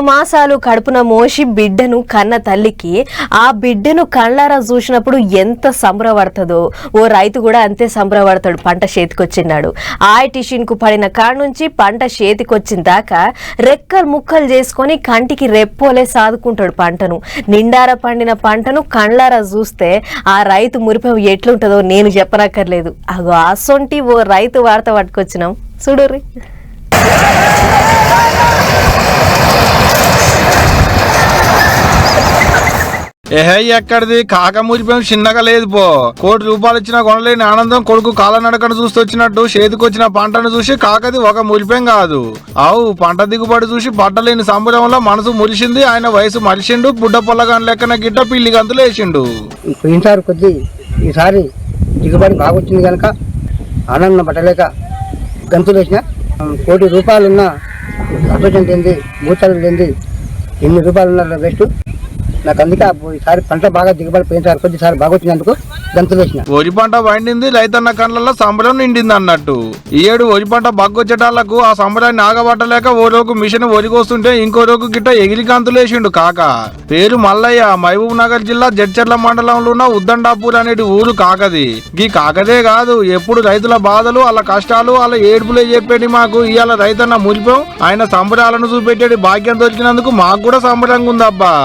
మాసాలు కడుపున మోసి బిడ్డను కన్న తల్లికి ఆ బిడ్డను కళ్ళారా చూసినప్పుడు ఎంత సంబరపడుతుందో ఓ రైతు కూడా అంతే సంబరపడతాడు. పంట చేతికొచ్చినాడు టిషిన్ కు పడిన కాడ నుంచి పంట చేతికొచ్చిన దాకా రెక్కలు ముక్కలు చేసుకొని కంటికి రెప్పోలే సాదుకుంటాడు పంటను. నిండార పండిన పంటను కళ్ళారా చూస్తే ఆ రైతు మురిపం ఎట్లుంటుందో నేను చెప్పనక్కర్లేదు. అగో అసొంటి ఓ రైతు వార్త పట్టుకొచ్చినాం చూడుర్రి. ఎక్కడిది కాక మురిపోయి చిన్నగా లేదు పో. ₹1 ఇచ్చినా కొనలేని ఆనందం కొడుకు కాల నడకను చూస్తూ వచ్చినట్టు చేతికొచ్చిన పంటను చూసి కాకది ఒక మురిపేం కాదు. పంట దిగుబడి చూసి పట్టలేని సంబరంలో మనసు మురిసింది. ఆయన వయసు మలిసిండు. బుడ్డ పొల్లగాని లెక్కన గిట్ట పిల్లి గంతులు వేసిండు. పోయినసారి కొద్ది ఈసారి దిగుబడి బాగొచ్చింది కనుక ఆనందం పట్టలేక గంతులు వేసిన. ₹1 ఉన్న అభివృద్ధి ఏంది భూతాలు ఏంది ఎన్ని రూపాయలు ఉన్న బెస్ట్. నాకు అందుకే ఈసారి పంట బాగా దిగుబడి పోయినసారి కొద్దిసారి బాగా వచ్చినందుకు గంతులు వేసిన. వరి పంట పండింది, రైతన్న కళ్ళల్లో సంబరం నిండింది అన్నట్టు. ఈ ఏడు వరి పంట బగ్గొచ్చేటాళ్లకు ఆ సంబరాన్ని ఆగబట్టలేక ఓ రోజు మిషన్ వరికొస్తుంటే ఇంకో రోజు గిట్ట ఎగిరి గంతులు వేసిండు కాక. పేరు మల్లయ్య. మహబూబ్ నగర్ జిల్లా జడ్చర్ల మండలంలో ఉన్న ఉద్దండాపూర్ అనేటి ఊరు కాకది. ఈ కాకదే కాదు, ఎప్పుడు రైతుల బాధలు వాళ్ళ కష్టాలు వాళ్ళ ఏడుపులే చెప్పేది మాకు. ఇవాళ రైతన్న మురిపం ఆయన సంబరాలను చూపెట్టేది భాగ్యం దొరికినందుకు మాకు కూడా సంబరంగా ఉందబ్బా.